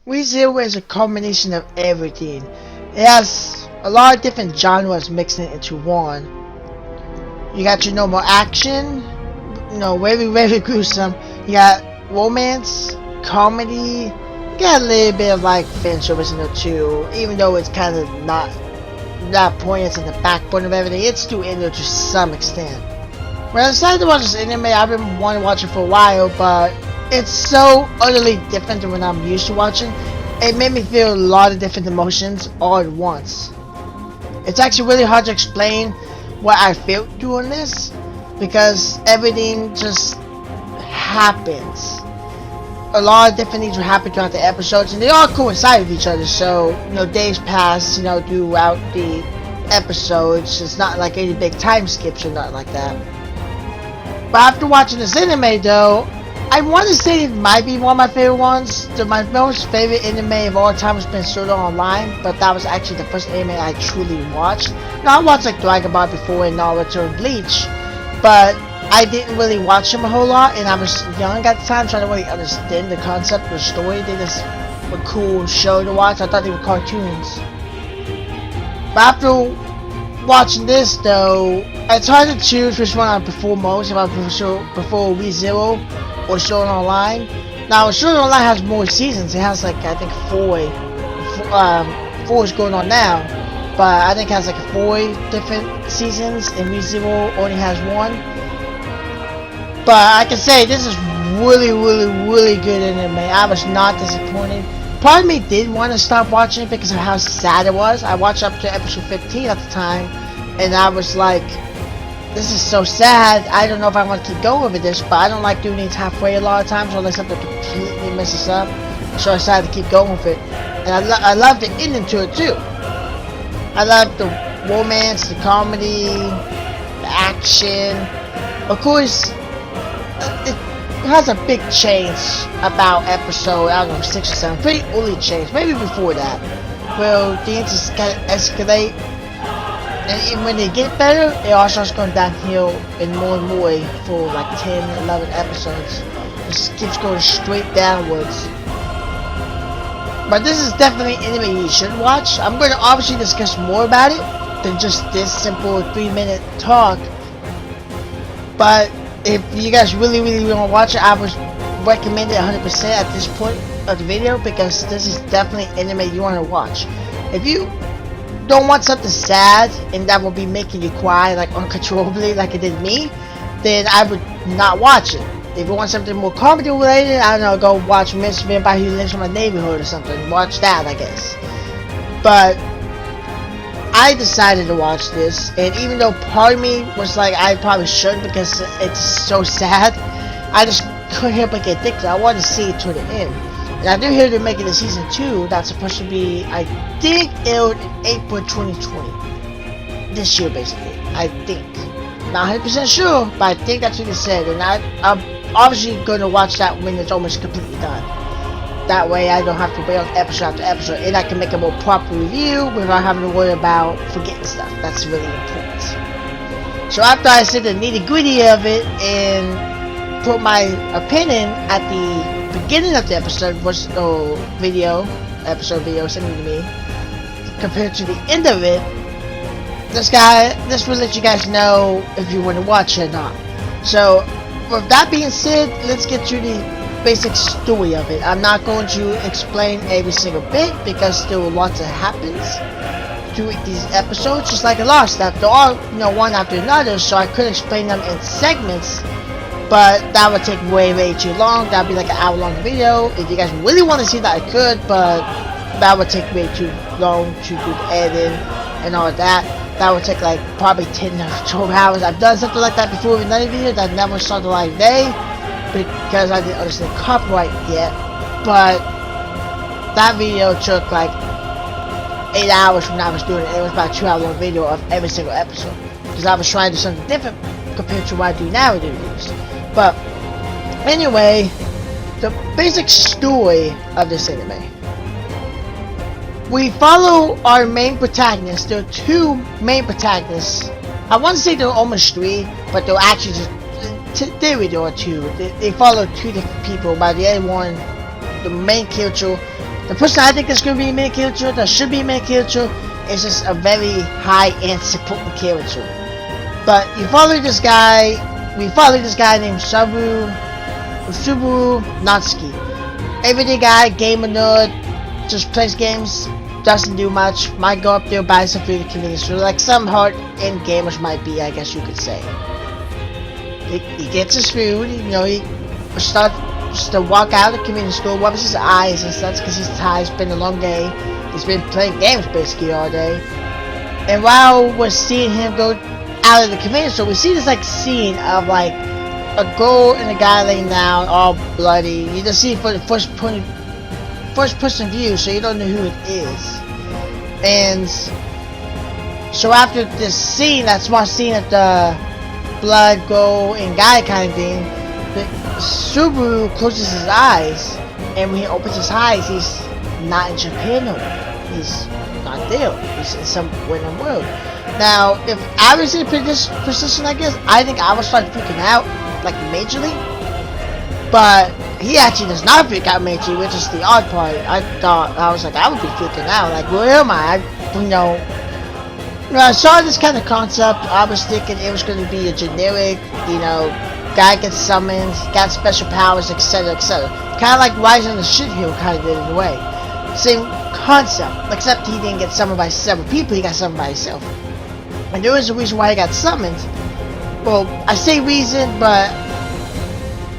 ReZero is a combination of everything. It has a lot of different genres mixing into one. You got your normal action, very gruesome. You got romance, comedy. You got a little bit of like fan service in there too, even though it's kind of not that point. It's in the backbone of everything. It's still in there to some extent. When I decided to watch this anime, I've been wanting to watch it for a while, but it's so utterly different than what I'm used to watching. It made me feel a lot of different emotions all at once. It's actually really hard to explain what I felt doing this because everything just happens. A lot of different things will happen throughout the episodes, and they all coincide with each other. So days pass, throughout the episodes. It's not like any big time skips or nothing like that. But after watching this anime, though, I want to say it might be one of my favorite ones. My most favorite anime of all time has been Sword Art Online, but that was actually the first anime I truly watched. Now, I watched like Dragon Ball before and Naruto and Bleach, but I didn't really watch them a whole lot, and I was young at the time, so I didn't really understand the concept or the story. They just were a cool show to watch. I thought they were cartoons. But after watching this, though, it's hard to choose which one I prefer most. If I prefer ReZero or Sword Art Online. Now, Sword Art Online has more seasons. It has like I think four is going on now, but I think it has like 4 different seasons, and ReZero only has 1. But I can say this is really good anime. I was not disappointed. Part of me did want to stop watching it because of how sad it was. I watched up to episode 15 at the time, and I was like, this is so sad. I don't know if I want to keep going with this, but I don't like doing things halfway a lot of times unless something completely messes up. So I decided to keep going with it. And I love the ending to it too. I love the romance, the comedy, the action. Of course, it has a big change about episode, I don't know, 6 or 7. Pretty early change, maybe before that. Well, things just kind of escalate. And when they get better, it all starts going downhill and more for like 10, 11 episodes. It just keeps going straight downwards. But this is definitely an anime you should watch. I'm going to obviously discuss more about it than just this simple 3-minute talk. But if you guys really want to watch it, I would recommend it 100% at this point of the video because this is definitely an anime you want to watch. If you don't want something sad and that will be making you cry like uncontrollably like it did me, then I would not watch it. If you want something more comedy related, I don't know, go watch Miss Vampire Who Lives in My Neighborhood or something. Watch that, I guess. But I decided to watch this, and even though part of me was like I probably shouldn't because it's so sad, I just couldn't help but get addicted. I wanted to see it to the end. And I do hear they're making a season 2 that's supposed to be, I think, aired in April 2020. This year, basically. I think. Not 100% sure, but I think that's what they said. And I'm obviously going to watch that when it's almost completely done. That way I don't have to wait on episode after episode, and I can make a more proper review without having to worry about forgetting stuff. That's really important. So after I said the nitty gritty of it and put my opinion at the beginning of the episode video sending to me compared to the end of it, this will let you guys know if you want to watch it or not. So with that being said, let's get to the basic story of it. I'm not going to explain every single bit because there are lots that happens through these episodes, just like a lot of stuff. They're all one after another, so I could explain them in segments. But that would take way too long. That would be like an hour-long video. If you guys really want to see that, I could, but that would take way too long to do the editing and all of that. That would take like probably 10 or 12 hours. I've done something like that before with another video that never saw the light of day because I didn't understand copyright yet. But that video took like 8 hours when I was doing it. It was about a 2-hour-long video of every single episode because I was trying to do something different compared to what I do nowadays. But anyway, the basic story of this anime. We follow our main protagonist. There are 2 main protagonists. I want to say there are almost 3, but there are actually just there are 2. They follow 2 different people. By the other one, the main character The person I think is going to be a main character, that should be a main character, is just a very high-end supporting character. But you follow this guy, we follow this guy named Subaru Natsuki. Everyday guy, gamer nerd, just plays games, doesn't do much, might go up there, buy some food at the convenience store, like some hard-end gamers might be, I guess you could say. He gets his food, you know, he starts to walk out of the convenience store, rubs his eyes and such because he's tired, it's been a long day, he's been playing games basically all day. And while we're seeing him go out of the convenience store, we see this like scene of like a girl and a guy laying down, all bloody. You just see it for the first person view, so you don't know who it is. And so after this scene, that small scene of the blood, girl, and guy kind of thing, Subaru closes his eyes, and when he opens his eyes, he's not in Japan no more. He's not there. He's in somewhere in the world. Now, if I was in this position, I guess, I think I would start freaking out, like majorly. But he actually does not freak out majorly, which is the odd part. I was like, I would be freaking out. Like, where am I? When I saw this kind of concept, I was thinking it was going to be a generic, guy gets summoned, got special powers, etc., etc. Kind of like Rise of the Shit Hero kind of did in a way. Same concept, except he didn't get summoned by several people, he got summoned by himself. And there is a reason why he got summoned. Well, I say reason, but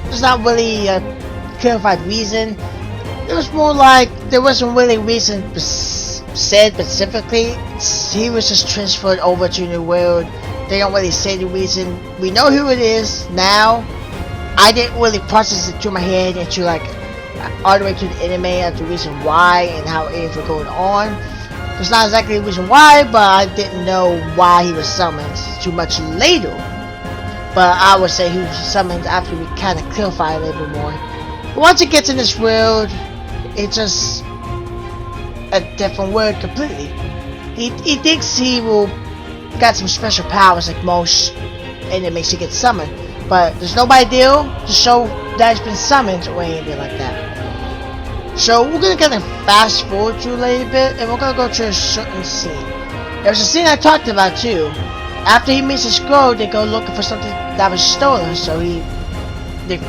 there's not really a clarified reason. It was more like there wasn't really a reason said specifically. He was just transferred over to a new world. They don't really say the reason. We know who it is now. I didn't really process it through my head into like all the way to the anime of the reason why and how it was going on. There's not exactly a reason why, but I didn't know why he was summoned too much later. But I would say he was summoned after we kind of clarify a little bit more. But once it gets in this world, it's just a different world completely. He thinks he will got some special powers like most, and it makes you get summoned. But there's nobody there to show that he's been summoned or anything like that. So we're gonna kind of fast forward to a little bit, and we're gonna go to a certain scene. There's a scene I talked about too. After he meets his girl, they go looking for something that was stolen. So they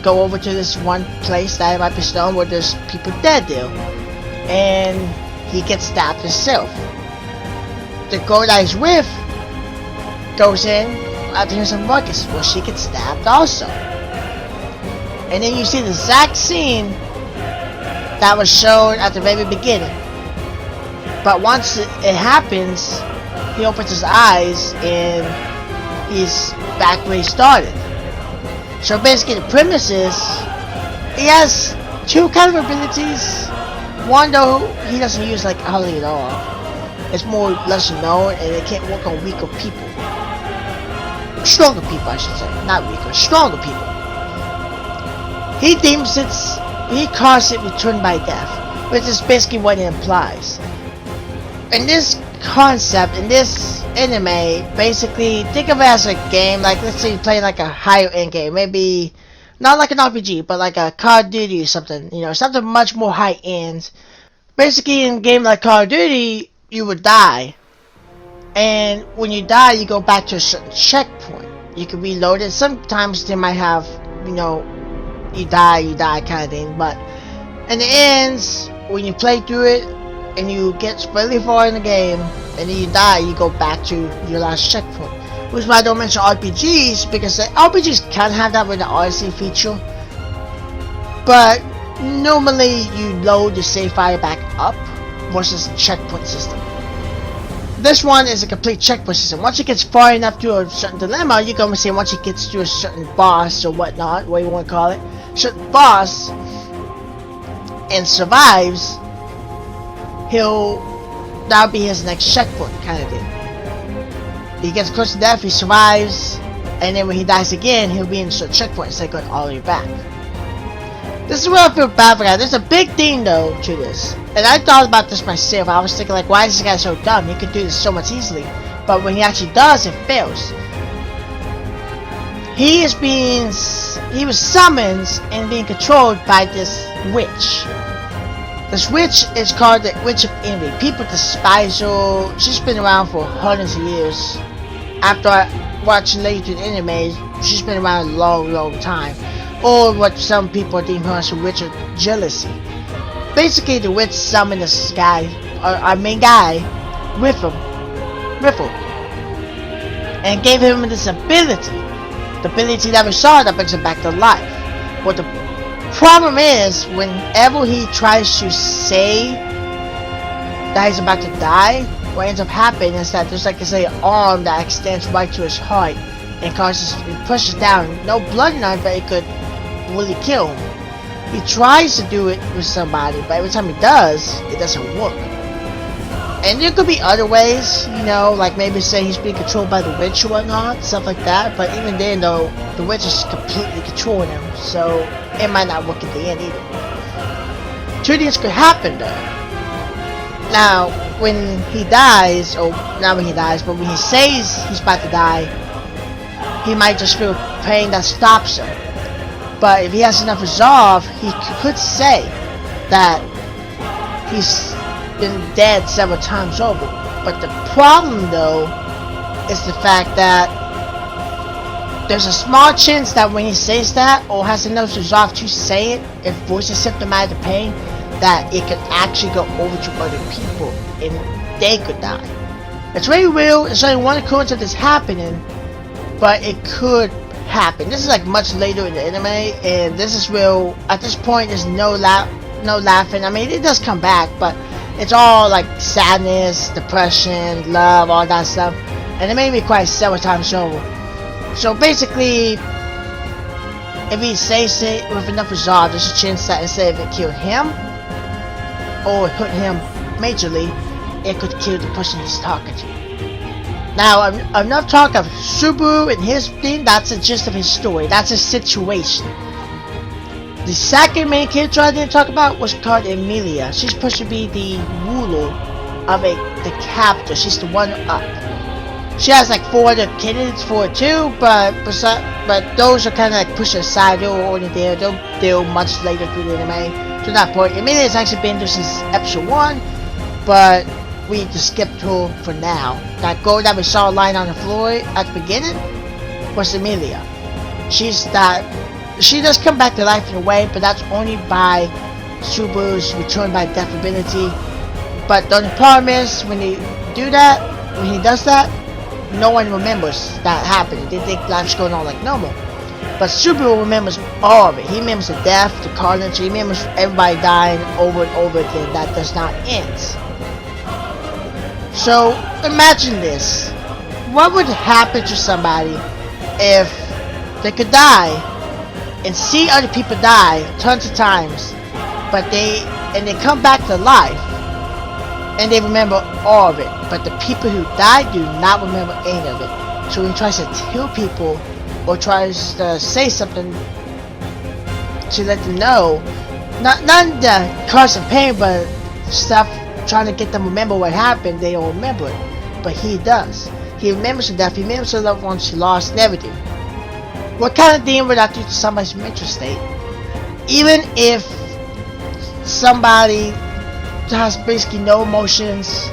go over to this one place that might be stolen where there's people dead there, and he gets stabbed himself. The girl that he's with goes in after hearing some ruckus where she gets stabbed also. And then you see the exact scene that was shown at the very beginning. But once it happens, he opens his eyes and he's back where he started. So basically the premise is he has two kind of abilities. One though, he doesn't use like hardly at all. It's more lesser known and it can't work on weaker people. Stronger people I should say, not weaker, stronger people. He deems he calls it return by death, which is basically what it implies. In this concept, in this anime, basically think of it as a game, like let's say you play like a higher end game, maybe not like an RPG, but like a Call of Duty or something, something much more high end. Basically in a game like Call of Duty, you would die. And when you die, you go back to a certain checkpoint. You can reload it. Sometimes they might have, you die kind of thing. But in the end, when you play through it, and you get really far in the game, and then you die, you go back to your last checkpoint. Which is why I don't mention RPGs, because RPGs can have that with the Odyssey feature. But normally you load the save file back up versus checkpoint system. This one is a complete checkpoint system. Once it gets far enough to a certain dilemma, you can say once it gets to a certain boss or whatnot, what you want to call it, certain boss, and survives, that'll be his next checkpoint kind of thing. He gets close to death, he survives, and then when he dies again, he'll be in a certain checkpoint instead of going all the way back. This is where I feel bad for that. There's a big thing though to this. And I thought about this myself. I was thinking like, why is this guy so dumb? He could do this so much easily. But when he actually does, it fails. He was summoned and being controlled by this witch. This witch is called the Witch of Envy. People despise her. She's been around for hundreds of years. After watching later the anime, she's been around a long time. Or what some people deem her as a witch of jealousy. Basically, the witch summoned this guy, our main guy, Riffle, and gave him this ability. The ability that we saw that brings him back to life. But the problem is, whenever he tries to say that he's about to die, what ends up happening is that there's like an arm that extends right to his heart and it pushes down. No blood in it, but it could really kill him. He tries to do it with somebody, but every time he does, it doesn't work. And there could be other ways, you know, like maybe say he's being controlled by the witch or whatnot, stuff like that. But even then, though, the witch is completely controlling him, so it might not work at the end either. Two things could happen though. Now, when he dies, or not when he dies, but when he says he's about to die, he might just feel pain that stops him. But if he has enough resolve, he could say that he's been dead several times over. But the problem though is the fact that there's a small chance that when he says that or has enough resolve to say it, if voices symptomatic of pain, that it could actually go over to other people and they could die. It's very real. It's only one occurrence of this happening, but it could happen. This is like much later in the anime, and this is real. At this point, there's no laughing. I mean, it does come back, but it's all like sadness, depression, love, all that stuff, and it made me cry several times over. So basically, if he says it with enough resolve, there's a chance that instead of it kill him or hurt him majorly, it could kill the person he's talking to. Now, enough talk of Subaru and his thing. That's the gist of his story. That's his situation. The second main character I didn't talk about was called Emilia. She's supposed to be the ruler of the capital. She's the one up. She has like 4 other candidates for it too, but those are kind of like pushed aside. They're already there. They're much later through the anime. To that point, Emilia has actually been there since episode 1, but we need to skip to her for now. That girl that we saw lying on the floor at the beginning was Emilia. She does come back to life in a way, but that's only by Subaru's return by death ability. But the only problem is when he does that, no one remembers that happened. They think life's going on like normal. But Subaru remembers all of it. He remembers the death, the carnage, he remembers everybody dying over and over again. That does not end. So imagine this. What would happen to somebody if they could die and see other people die tons of times, but they come back to life and they remember all of it, but the people who died do not remember any of it. So when he tries to tell people or tries to say something to let them know, not the cause of pain, but stuff trying to get them to remember what happened, they don't remember it. But he does. He remembers the death, he remembers the loved ones he lost and everything. What kind of thing would that do to somebody's mental state? Even if somebody has basically no emotions,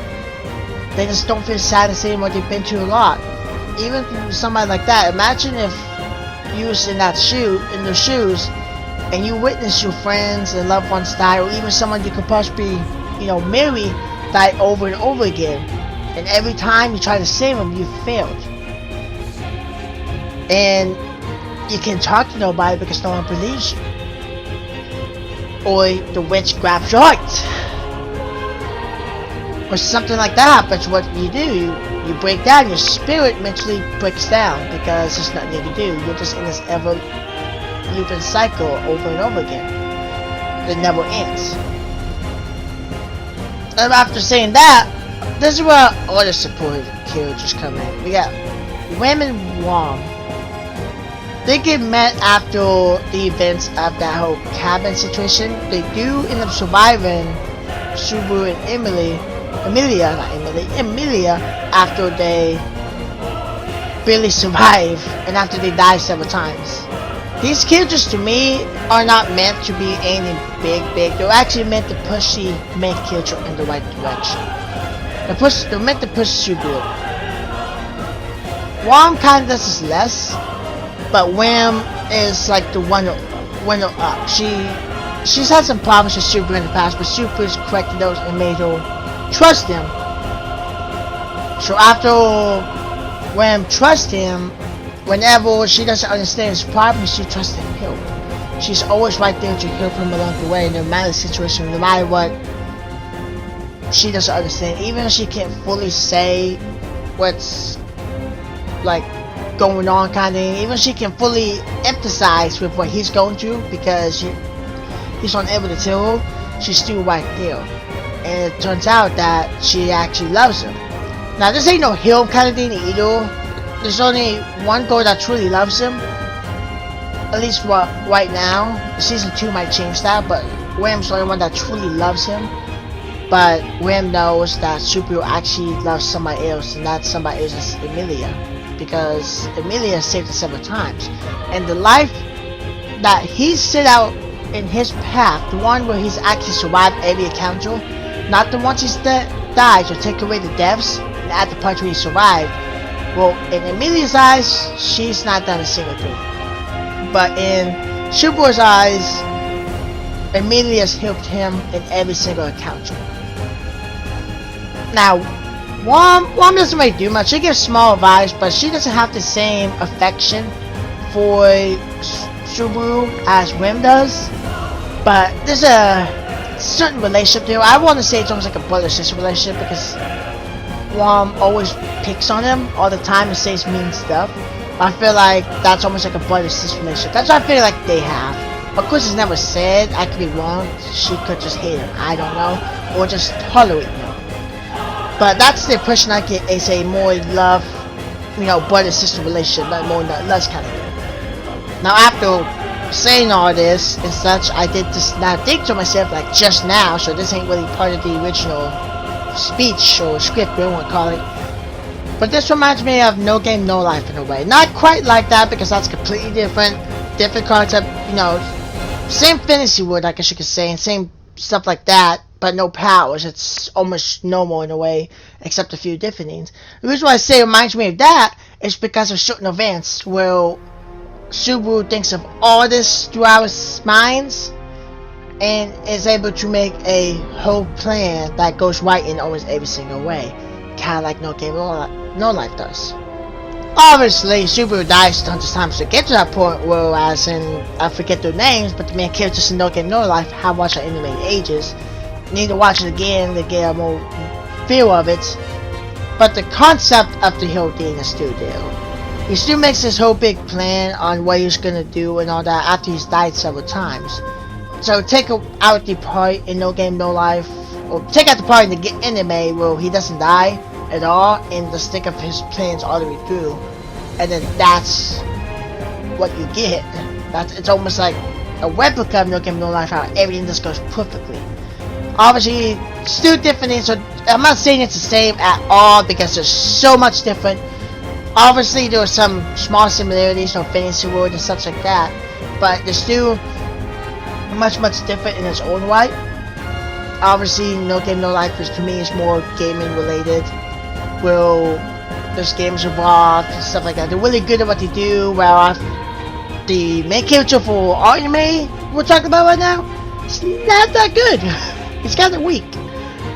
they just don't feel sad the same way they've been through a lot. Even somebody like that, imagine if you was in their shoes, and you witness your friends and loved ones die, or even someone you could possibly, marry, die over and over again. And every time you try to save them, you failed. And you can't talk to nobody because no one believes you. Or the witch grabs your heart. Or something like that happens. What you do, you break down, your spirit mentally breaks down because there's nothing you can do. You're just in this ever looping cycle over and over again. It never ends. And after saying that, this is where all the supportive characters come in. We got Wim and Wong. They get met after the events of that whole cabin situation. They do end up surviving Subaru and Emilia after they barely survive and after they die several times. These characters to me are not meant to be any big. They're actually meant to push the main character in the right direction. They're meant to push Subaru. Wham kind of does this less, but Wham is like the one up. She's had some problems with Subaru in the past, but Subaru's corrected those and made her trust him. So after Wham trusts him, whenever she doesn't understand his problems, she trusts him help. She's always right there to help him along the way, no matter the situation, no matter what she doesn't understand. Even if she can't fully say what's like going on, kind of thing. Even if she can fully empathize with what he's going through because he's unable to tell her, she's still right there. And it turns out that she actually loves him. Now this ain't no help kind of thing either. There's only one girl that truly loves him. At least right now. Season 2 might change that, but Wham's the only one that truly loves him. But Wham knows that Subaru actually loves somebody else, and that somebody else is Emilia. Because Emilia saved her several times. And the life that he set out in his path, the one where he's actually survived every encounter, not the ones he's died or take away the deaths, and at the part where he survived, well, in Emilia's eyes, she's not done a single thing. But in Subaru's eyes, Emilia's helped him in every single encounter. Now, Wham doesn't really do much. She gives small advice, but she doesn't have the same affection for Subaru as Wham does. But there's a certain relationship there. I want to say it's almost like a brother-sister relationship because Wham always picks on him all the time and says mean stuff. I feel like that's almost like a brother-sister relationship. That's what I feel like they have. Of course, it's never said. I could be wrong. She could just hate him. I don't know. Or just tolerate him. But that's the impression I get, is a more love, brother-sister relationship, not more lust kind of thing. Now, after saying all this and such, I did just now think to myself, like just now, so this ain't really part of the original speech or script, whatever you want to call it. But this reminds me of No Game No Life in a way. Not quite like that because that's completely different concept, same fantasy world, I guess you could say, and same stuff like that, but no powers. It's almost normal in a way, except a few different things. The reason why I say it reminds me of that is because of certain events where Subaru thinks of all this throughout his minds and is able to make a whole plan that goes right in almost every single way. Kinda like No Game No Life does. Obviously, Subaru dies tons of times to get to that point where, as in, I forget their names, but the main characters in No Game No Life have watched the anime ages. Need to watch it again to get a more feel of it. But the concept of the whole thing is still there. He still makes this whole big plan on what he's gonna do and all that after he's died several times. So take out the part in No Game No Life, or take out the part in the anime where he doesn't die at all, and just think of his plans all the way through, and then that's what you get. It's almost like a replica of No Game No Life, how everything just goes perfectly. Obviously, still different things, so I'm not saying it's the same at all because there's so much different. Obviously, there are some small similarities from Fantasy World and such like that, but they're still much different in its own right. Obviously, No Game No Life to me is more gaming related. Well, there's games involved and stuff like that. They're really good at what they do. Well, the main character for anime we're talking about right now, it's not that good. He's kind of weak.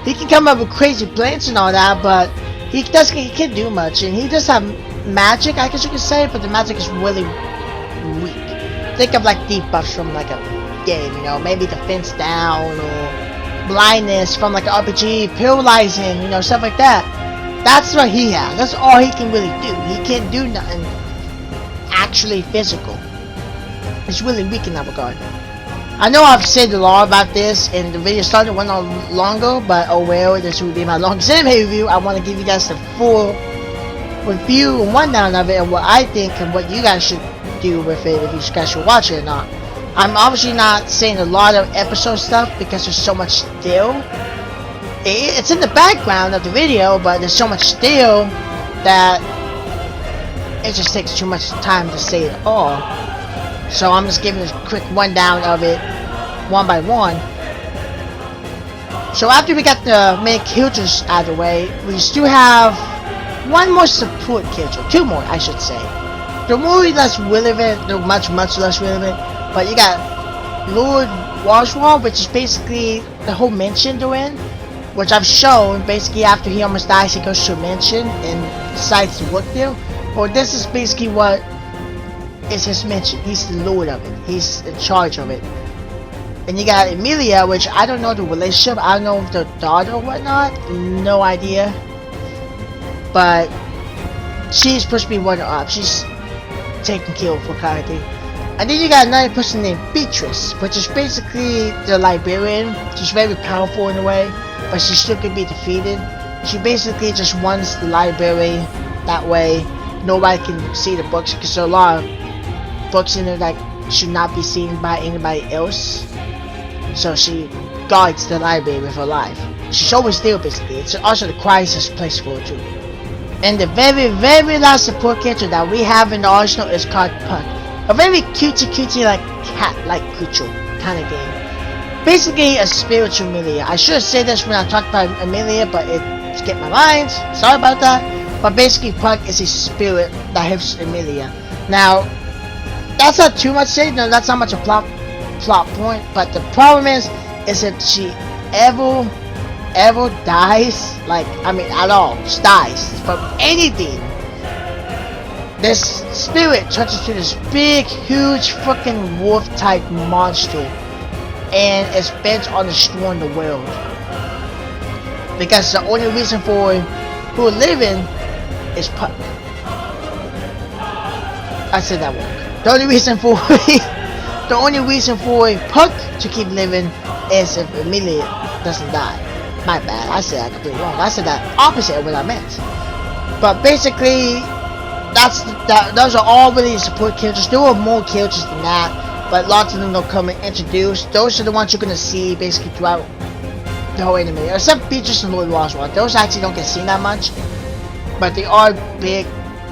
He can come up with crazy plans and all that, but he can't do much. And he does have magic, I guess you could say, but the magic is really weak. Think of like debuffs from like a game, maybe defense down or blindness from like an RPG, paralyzing, stuff like that. That's what he has. That's all he can really do. He can't do nothing actually physical. He's really weak in that regard. I know I've said a lot about this and the video started went on longer, but oh well, this will be my longest anime review. I want to give you guys the full review and rundown of it and what I think and what you guys should do with it if you guys should watch it or not. I'm obviously not saying a lot of episode stuff because there's so much still. It's in the background of the video, but there's so much still that it just takes too much time to say it all. So I'm just giving a quick rundown of it, one by one. So after we got the main characters out of the way, we still have one more support character, two more I should say. They're more or less relevant, they're much less relevant, but you got Lord Roswaal, which is basically the whole mansion they're in, which I've shown. Basically after he almost dies, he goes to a mansion and decides to work there. Well, this is basically what is his mansion. He's the lord of it, he's in charge of it. And you got Emilia, which I don't know the relationship, I don't know if they're daughter or whatnot, no idea. But she's supposed to be one up, she's taking care of her kind of thing. And then you got another person named Beatrice, which is basically the librarian. She's very powerful in a way, but she still can be defeated. She basically just runs the library, that way nobody can see the books, because there are a lot of books in there that should not be seen by anybody else. So she guards the library with her life. She's always there basically. It's also the quietest place for her too. And the very last support character that we have in the arsenal is called Puck. A very cutesy like cat-like creature kind of game. Basically a spiritual Emilia. I should have said this when I talked about Emilia, but it skipped my mind. Sorry about that. But basically Puck is a spirit that helps Emilia. Now, that's not too much to say. No, that's not much a plot point. But the problem is if she ever dies, like, I mean at all, just dies from anything, this spirit turns into this big, huge, fucking wolf-type monster, and it's bent on destroying the world. Because the only reason for who are living is Puck. I said that wrong. The only reason for Puck to keep living is if Emilia doesn't die. My bad, I said that completely wrong. I said that opposite of what I meant. But basically, those are all really support characters. There are more characters than that, but lots of them don't come and introduce. Those are the ones you're gonna see basically throughout the whole anime, except Beatrice and Lord Roswaal. Those actually don't get seen that much, but they are big.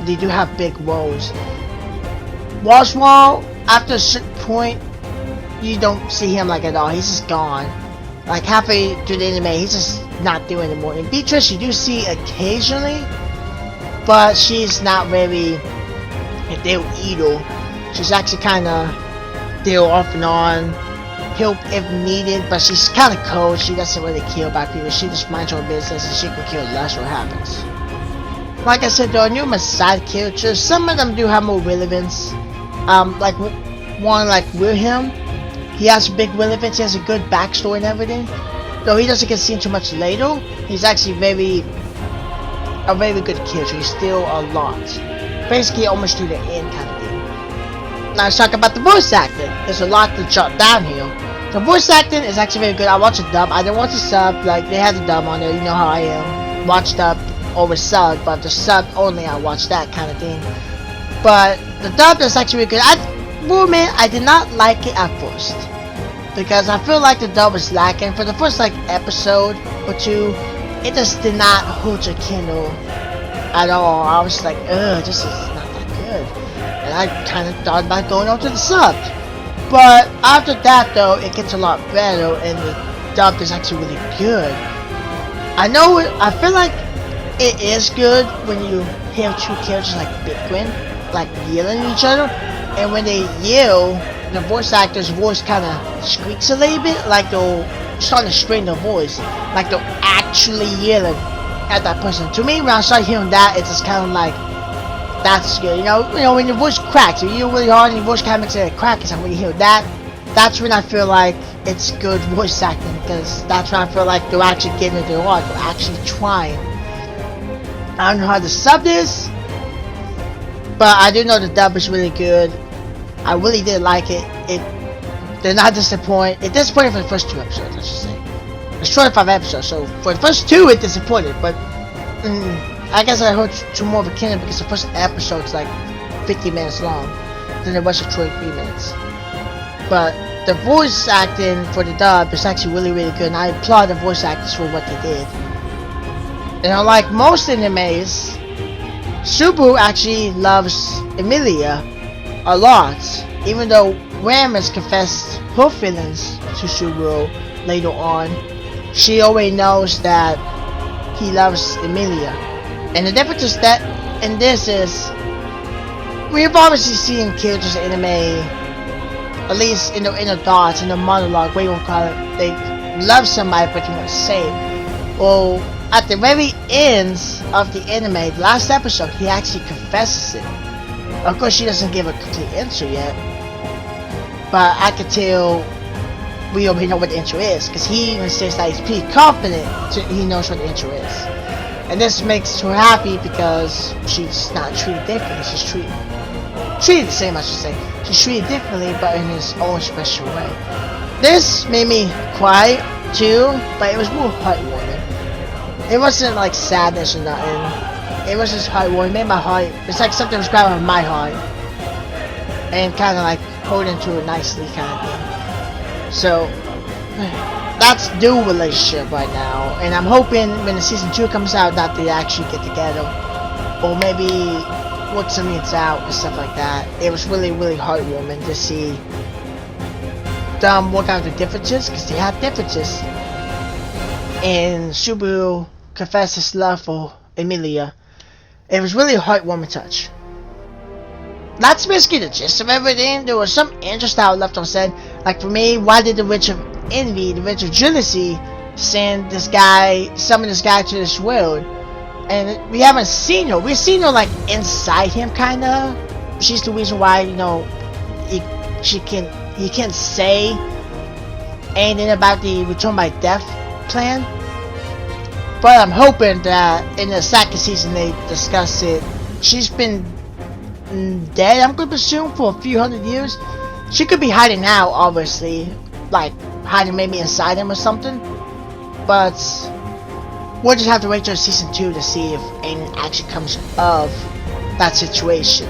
They do have big roles. Roswaal, after a certain point, you don't see him like at all. He's just gone. Like halfway through the anime, he's just not there anymore. And Beatrice, you do see occasionally, but she's not very a deal eater. She's actually kind of deal off and on, help if needed, but she's kind of cold. She doesn't really care about people. She just minds her own business and she can care less what happens. Like I said, there are numerous side characters. Some of them do have more relevance. Like one like Wilhelm, he has big relevance. He has a good backstory and everything. Though he doesn't get seen too much later, he's actually a very good character. He's still a lot. Basically almost to the end kind of thing. Now let's talk about the voice acting. There's a lot to jot down here. The voice acting is actually very good. I watched the dub. I didn't watch the sub. Like, they had the dub on there. You know how I am. Watch dub over sub, but the sub only I watched that kind of thing. But the dub is actually really good. I did not like it at first, because I feel like the dub was lacking. For the first like episode or two, it just did not hold your candle at all. I was like, ugh, this is not that good. And I kind of thought about going on to the sub. But after that though, it gets a lot better, and the dub is actually really good. I feel like it is good when you hear two characters like bickering, like yelling at each other, and when they yell, the voice actor's voice kind of squeaks a little bit, like they're starting to strain their voice, like they're actually yelling at that person. To me, when I start hearing that, it's just kind of like, that's good. You know, when your voice cracks, you yell really hard and your voice kind of makes a crack, and when you hear that, that's when I feel like it's good voice acting, because that's when I feel like they're actually getting it their heart, they're actually trying. I don't know how the sub is, but I do know the dub is really good. I really did like it. Did not disappoint. It disappointed for the first 2 episodes, I should say. It's 25 episodes, so for the first 2 it disappointed, but I guess I heard to more of a canon because the first episode's like 50 minutes long, then the rest are 23 minutes. But the voice acting for the dub is actually really good, and I applaud the voice actors for what they did. And unlike most animes, Subaru actually loves Emilia a lot, Even though Ram has confessed her feelings to Subaru later on, she already knows that he loves Emilia. And the difference is that in this is we've obviously seen characters in anime, at least in their inner thoughts, in their monologue, what you want to call it, they love somebody but you want to say. Well, at the very end of the anime, the last episode, he actually confesses it. Of course, she doesn't give a complete answer yet, but I can tell we already know what the answer is, because he even says that he's pretty confident he knows what the answer is. And this makes her happy because she's not treated differently, she's treated the same, I should say. She's treated differently, but in his own special way. This made me cry too, but it was more heartwarming. It wasn't like sadness or nothing. It was just heartwarming. It made my heart, it's like something was grabbing my heart and kind of like holding to it nicely kind of thing. So that's their relationship right now, and I'm hoping when the season 2 comes out that they actually get together, or maybe work some things out and stuff like that. It was really heartwarming to see them work out the differences, because they have differences, and Subaru confess his love for Emilia. It was really a heartwarming touch. That's basically the gist of everything. There was some interest that I left unsaid. Like for me, why did the Witch of Envy, the Witch of Jealousy, send this guy, summon this guy to this world? And we haven't seen her. We've seen her like inside him, kinda. She's the reason why, you know, he can't say anything about the Return by Death plan. But I'm hoping that in the second season they discuss it. She's been dead, I'm going to assume, for a few hundred years. She could be hiding now, obviously, like hiding maybe inside him or something. But we'll just have to wait till season 2 to see if anything actually comes of that situation.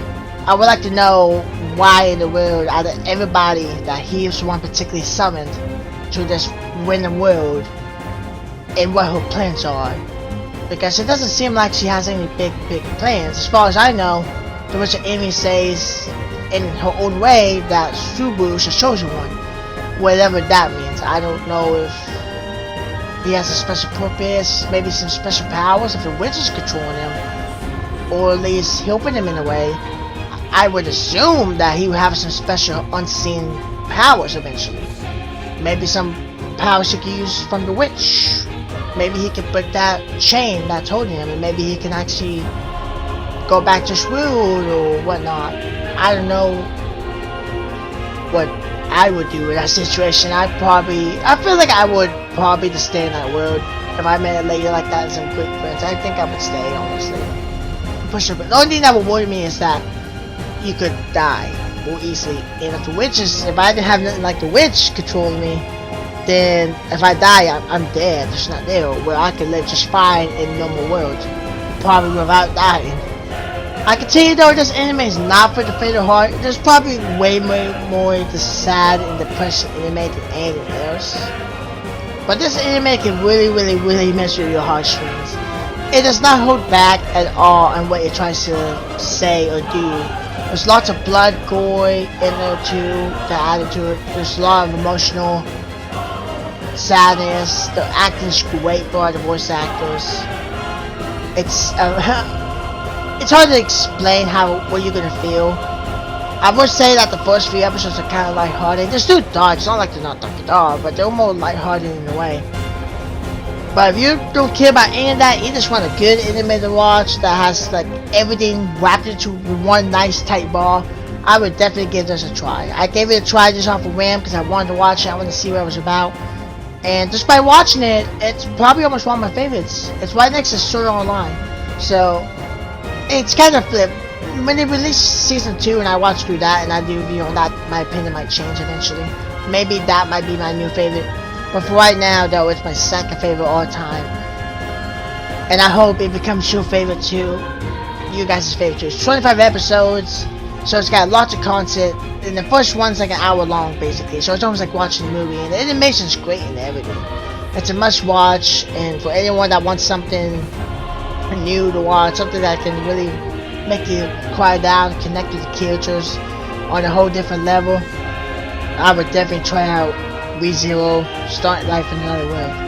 I would like to know why in the world, out of everybody, that he is one particularly summoned to this random world, and what her plans are. Because it doesn't seem like she has any big plans. As far as I know, the Witch of Envy says in her own way that Subaru is a chosen one. Whatever that means. I don't know if he has a special purpose, maybe some special powers, if the witch is controlling him, or at least helping him in a way. I would assume that he would have some special unseen powers eventually. Maybe some powers he could use from the witch. Maybe he could break that chain that's holding him, and maybe he can actually go back to his world or whatnot. I don't know what I would do in that situation. I feel like I would probably just stay in that world. If I met a lady like that and some quick friends, I think I would stay, honestly. The only thing that would worry me is that you could die more easily. And if I didn't have nothing like the witch controlling me, then if I die, I'm dead. There's not there where I could live just fine in normal world, probably without dying. I can tell you though, this anime is not for the faint of heart. There's probably way more the sad and depressing anime than anything else. But this anime can really mess with your heartstrings. It does not hold back at all on what it tries to say or do. There's lots of blood, gore in there too, to add to it. There's a lot of emotional sadness. The acting's great by the voice actors. It's hard to explain what you're gonna feel. I would say that the first few episodes are kind of lighthearted. They're still dark. It's not like they're not dark at all, but they're more lighthearted in a way. But if you don't care about any of that, you just want a good anime to watch that has like everything wrapped into one nice tight ball, I would definitely give this a try. I gave it a try just off of RAM because I wanted to watch it. I wanted to see what it was about. And just by watching it, it's probably almost one of my favorites. It's right next to Sword Art Online. So it's kind of flipped. When they release season 2 and I watch through that and I do review on that, my opinion might change eventually. Maybe that might be my new favorite. But for right now though, it's my second favorite all time. And I hope it becomes your favorite too. You guys' favorite too. It's 25 episodes, so it's got lots of content. And the first one's like an hour long basically, so it's almost like watching a movie. And the animation's great and everything. It's a must watch, and for anyone that wants something new to watch, something that can really make you quiet down, connect with the characters, on a whole different level, I would definitely try out ReZero, Start Life in Another World.